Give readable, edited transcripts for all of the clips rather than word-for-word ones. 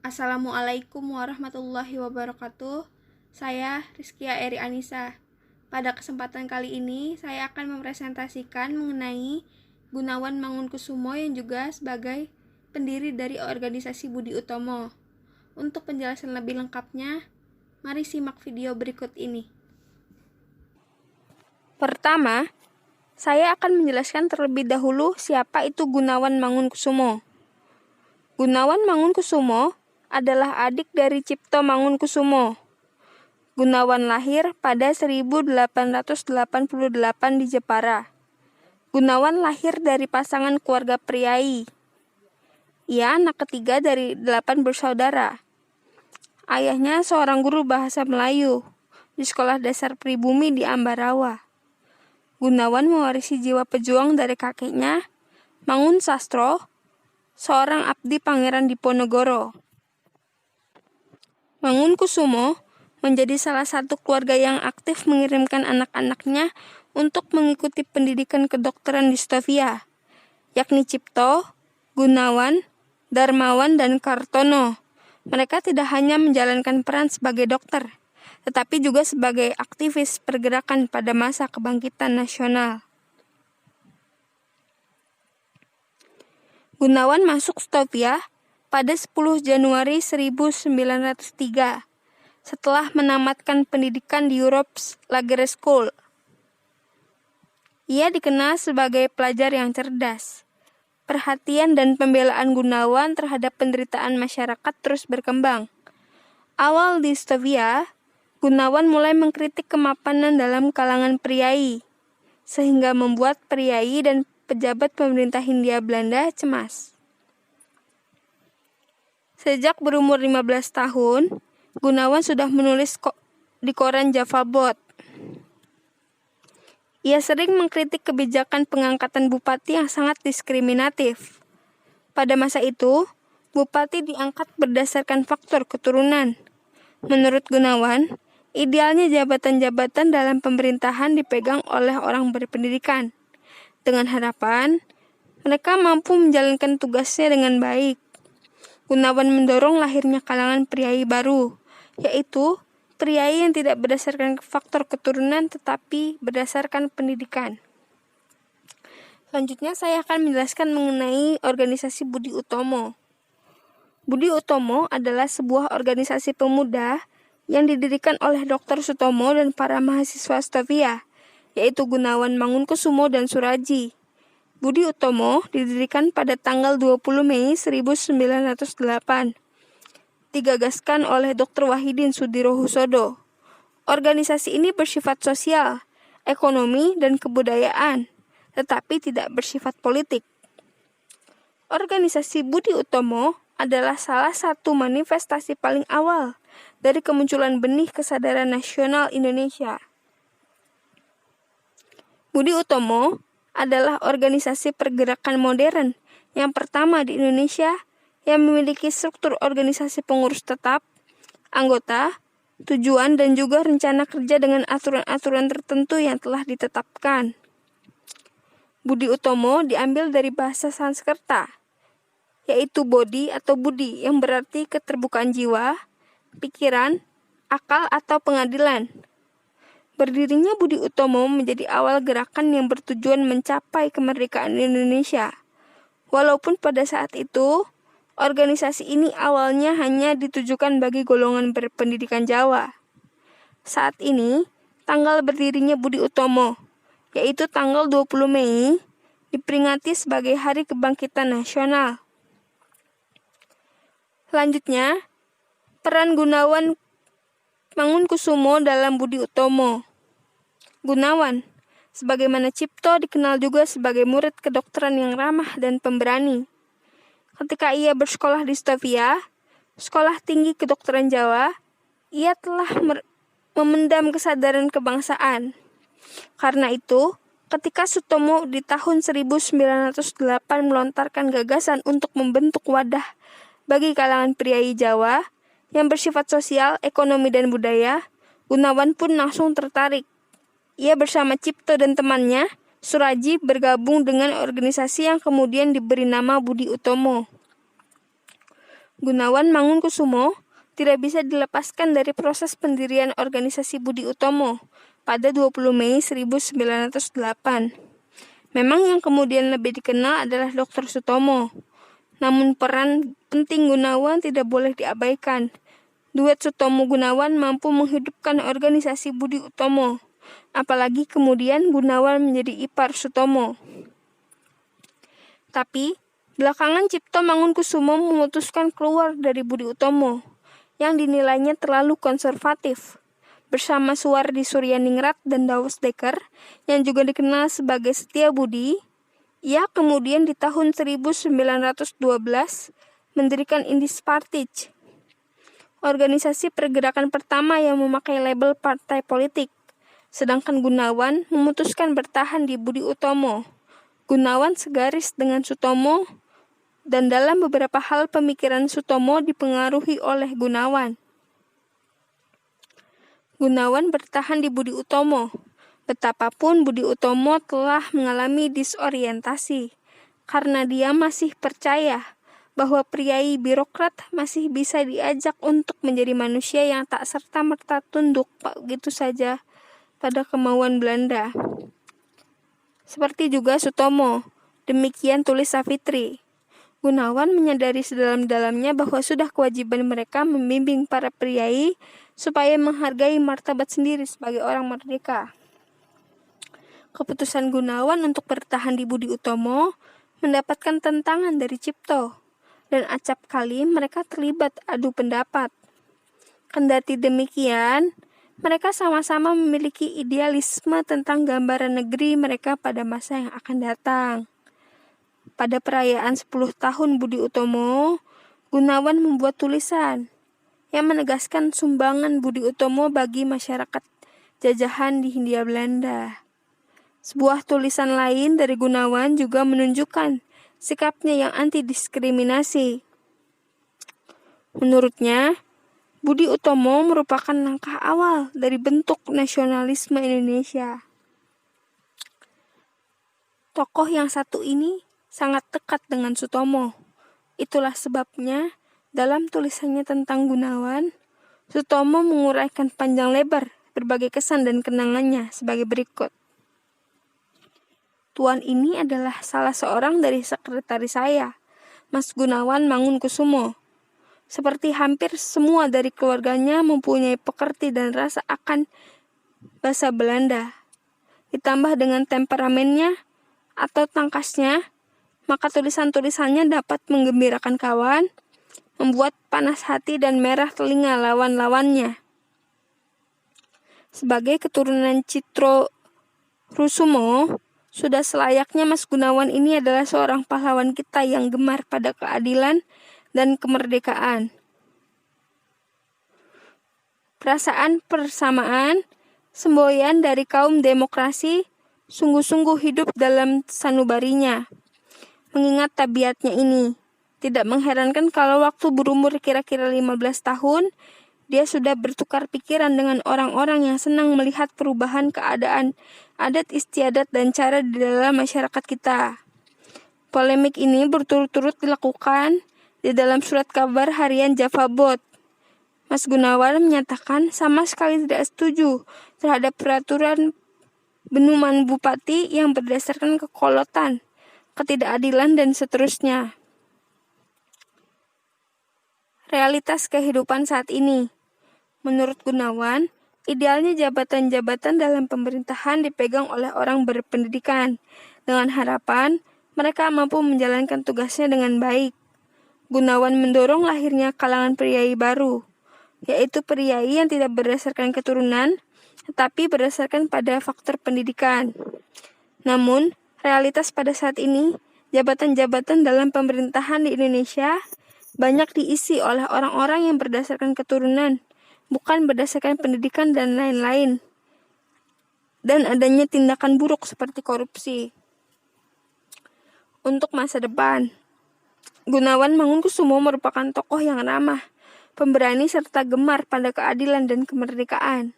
Assalamualaikum warahmatullahi wabarakatuh. Saya Rizkia Eri Anissa. Pada kesempatan kali ini, saya akan mempresentasikan mengenai Gunawan Mangunkusumo yang juga sebagai pendiri dari organisasi Budi Utomo. Untuk penjelasan lebih lengkapnya, mari simak video berikut ini. Pertama, saya akan menjelaskan terlebih dahulu siapa itu Gunawan Mangunkusumo. Gunawan Mangunkusumo adalah adik dari Cipto Mangunkusumo. Gunawan lahir pada 1888 di Jepara. Gunawan lahir dari pasangan keluarga priai. Ia anak ketiga dari 8 bersaudara. Ayahnya seorang guru bahasa Melayu di Sekolah Dasar Pribumi di Ambarawa. Gunawan mewarisi jiwa pejuang dari kakeknya, Mangun Sastro, seorang abdi Pangeran Diponegoro. Mangunkusumo menjadi salah satu keluarga yang aktif mengirimkan anak-anaknya untuk mengikuti pendidikan kedokteran di Stovia, yakni Cipto, Gunawan, Darmawan, dan Kartono. Mereka tidak hanya menjalankan peran sebagai dokter, tetapi juga sebagai aktivis pergerakan pada masa kebangkitan nasional. Gunawan masuk Stovia pada 10 Januari 1903 setelah menamatkan pendidikan di Europe's Lager School. Ia dikenal sebagai pelajar yang cerdas. Perhatian dan pembelaan Gunawan terhadap penderitaan masyarakat terus berkembang. Awal di Stovia, Gunawan mulai mengkritik kemapanan dalam kalangan priai, sehingga membuat priai dan pejabat pemerintah Hindia Belanda cemas. Sejak berumur 15 tahun, Gunawan sudah menulis di koran Javabot. Ia sering mengkritik kebijakan pengangkatan bupati yang sangat diskriminatif. Pada masa itu, bupati diangkat berdasarkan faktor keturunan. Menurut Gunawan, idealnya jabatan-jabatan dalam pemerintahan dipegang oleh orang berpendidikan, dengan harapan mereka mampu menjalankan tugasnya dengan baik. Gunawan mendorong lahirnya kalangan priai baru, yaitu priai yang tidak berdasarkan faktor keturunan tetapi berdasarkan pendidikan. Selanjutnya saya akan menjelaskan mengenai organisasi Budi Utomo. Budi Utomo adalah sebuah organisasi pemuda yang didirikan oleh Dr. Sutomo dan para mahasiswa Stovia, yaitu Gunawan Mangunkusumo dan Suraji. Budi Utomo didirikan pada tanggal 20 Mei 1908. Digagaskan oleh Dr. Wahidin Sudirohusodo. Organisasi ini bersifat sosial, ekonomi, dan kebudayaan, tetapi tidak bersifat politik. Organisasi Budi Utomo adalah salah satu manifestasi paling awal dari kemunculan benih kesadaran nasional Indonesia. Budi Utomo adalah organisasi pergerakan modern yang pertama di Indonesia yang memiliki struktur organisasi pengurus tetap, anggota, tujuan, dan juga rencana kerja dengan aturan-aturan tertentu yang telah ditetapkan. Budi Utomo diambil dari bahasa Sanskerta, yaitu bodhi atau budi yang berarti keterbukaan jiwa, pikiran, akal, atau pengadilan. Berdirinya Budi Utomo menjadi awal gerakan yang bertujuan mencapai kemerdekaan Indonesia. Walaupun pada saat itu, organisasi ini awalnya hanya ditujukan bagi golongan berpendidikan Jawa. Saat ini, tanggal berdirinya Budi Utomo, yaitu tanggal 20 Mei, diperingati sebagai Hari Kebangkitan Nasional. Selanjutnya, peran Gunawan Mangunkusumo dalam Budi Utomo. Gunawan, sebagaimana Cipto, dikenal juga sebagai murid kedokteran yang ramah dan pemberani. Ketika ia bersekolah di Stovia, Sekolah Tinggi Kedokteran Jawa, ia telah memendam kesadaran kebangsaan. Karena itu, ketika Sutomo di tahun 1908 melontarkan gagasan untuk membentuk wadah bagi kalangan priai Jawa yang bersifat sosial, ekonomi, dan budaya, Gunawan pun langsung tertarik. Ia bersama Cipto dan temannya, Suraji, bergabung dengan organisasi yang kemudian diberi nama Budi Utomo. Gunawan Mangunkusumo tidak bisa dilepaskan dari proses pendirian organisasi Budi Utomo pada 20 Mei 1908. Memang yang kemudian lebih dikenal adalah Dr. Sutomo. Namun peran penting Gunawan tidak boleh diabaikan. Duet Sutomo Gunawan mampu menghidupkan organisasi Budi Utomo. Apalagi kemudian Gunawan menjadi ipar Sutomo. Tapi, belakangan Cipto Mangunkusumo memutuskan keluar dari Budi Utomo, yang dinilainya terlalu konservatif. Bersama Suwardi Suryaningrat dan Daus Dekker, yang juga dikenal sebagai Setiabudi, ia kemudian di tahun 1912 mendirikan Indis Partij, organisasi pergerakan pertama yang memakai label partai politik. Sedangkan Gunawan memutuskan bertahan di Budi Utomo. Gunawan segaris dengan Sutomo, dan dalam beberapa hal pemikiran Sutomo dipengaruhi oleh Gunawan. Gunawan bertahan di Budi Utomo. Betapapun Budi Utomo telah mengalami disorientasi, karena dia masih percaya bahwa priai birokrat masih bisa diajak untuk menjadi manusia yang tak serta-merta tunduk begitu saja pada kemauan Belanda. Seperti juga Sutomo, demikian tulis Savitri. Gunawan menyadari sedalam-dalamnya bahwa sudah kewajiban mereka membimbing para priai supaya menghargai martabat sendiri sebagai orang merdeka. Keputusan Gunawan untuk bertahan di Budi Utomo mendapatkan tentangan dari Cipto, dan acap kali mereka terlibat adu pendapat. Kendati demikian, mereka sama-sama memiliki idealisme tentang gambaran negeri mereka pada masa yang akan datang. Pada perayaan 10 tahun Budi Utomo, Gunawan membuat tulisan yang menegaskan sumbangan Budi Utomo bagi masyarakat jajahan di Hindia Belanda. Sebuah tulisan lain dari Gunawan juga menunjukkan sikapnya yang anti-diskriminasi. Menurutnya, Budi Utomo merupakan langkah awal dari bentuk nasionalisme Indonesia. Tokoh yang satu ini sangat dekat dengan Sutomo. Itulah sebabnya dalam tulisannya tentang Gunawan, Sutomo menguraikan panjang lebar berbagai kesan dan kenangannya sebagai berikut. Tuan ini adalah salah seorang dari sekretaris saya, Mas Gunawan Mangunkusumo. Seperti hampir semua dari keluarganya mempunyai pekerti dan rasa akan bahasa Belanda. Ditambah dengan temperamennya atau tangkasnya, maka tulisan-tulisannya dapat menggembirakan kawan, membuat panas hati dan merah telinga lawan-lawannya. Sebagai keturunan Citro Rusumo, sudah selayaknya Mas Gunawan ini adalah seorang pahlawan kita yang gemar pada keadilan dan kemerdekaan. Perasaan persamaan, semboyan dari kaum demokrasi, sungguh-sungguh hidup dalam sanubarinya. Mengingat tabiatnya ini, tidak mengherankan kalau waktu berumur kira-kira 15 tahun, dia sudah bertukar pikiran dengan orang-orang yang senang melihat perubahan keadaan, adat istiadat dan cara di dalam masyarakat kita. Polemik ini berturut-turut dilakukan di dalam surat kabar harian Javabot. Mas Gunawan menyatakan sama sekali tidak setuju terhadap peraturan benuman bupati yang berdasarkan kekolotan, ketidakadilan, dan seterusnya. Realitas kehidupan saat ini. Menurut Gunawan, idealnya jabatan-jabatan dalam pemerintahan dipegang oleh orang berpendidikan, dengan harapan mereka mampu menjalankan tugasnya dengan baik. Gunawan mendorong lahirnya kalangan priai baru, yaitu priai yang tidak berdasarkan keturunan, tetapi berdasarkan pada faktor pendidikan. Namun, realitas pada saat ini, jabatan-jabatan dalam pemerintahan di Indonesia banyak diisi oleh orang-orang yang berdasarkan keturunan, bukan berdasarkan pendidikan dan lain-lain. Dan adanya tindakan buruk seperti korupsi. Untuk masa depan, Gunawan Mangunkusumo merupakan tokoh yang ramah, pemberani serta gemar pada keadilan dan kemerdekaan.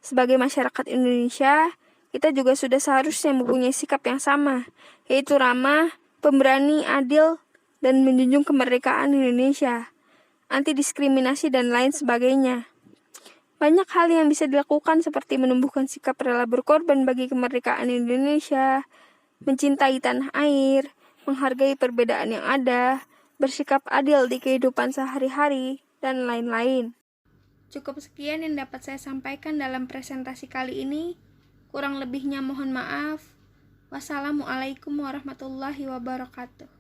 Sebagai masyarakat Indonesia, kita juga sudah seharusnya mempunyai sikap yang sama, yaitu ramah, pemberani, adil, dan menjunjung kemerdekaan Indonesia. anti diskriminasi, dan lain sebagainya. Banyak hal yang bisa dilakukan seperti menumbuhkan sikap rela berkorban bagi kemerdekaan Indonesia, mencintai tanah air, menghargai perbedaan yang ada, bersikap adil di kehidupan sehari-hari, dan lain-lain. Cukup sekian yang dapat saya sampaikan dalam presentasi kali ini. Kurang lebihnya mohon maaf. Wassalamualaikum warahmatullahi wabarakatuh.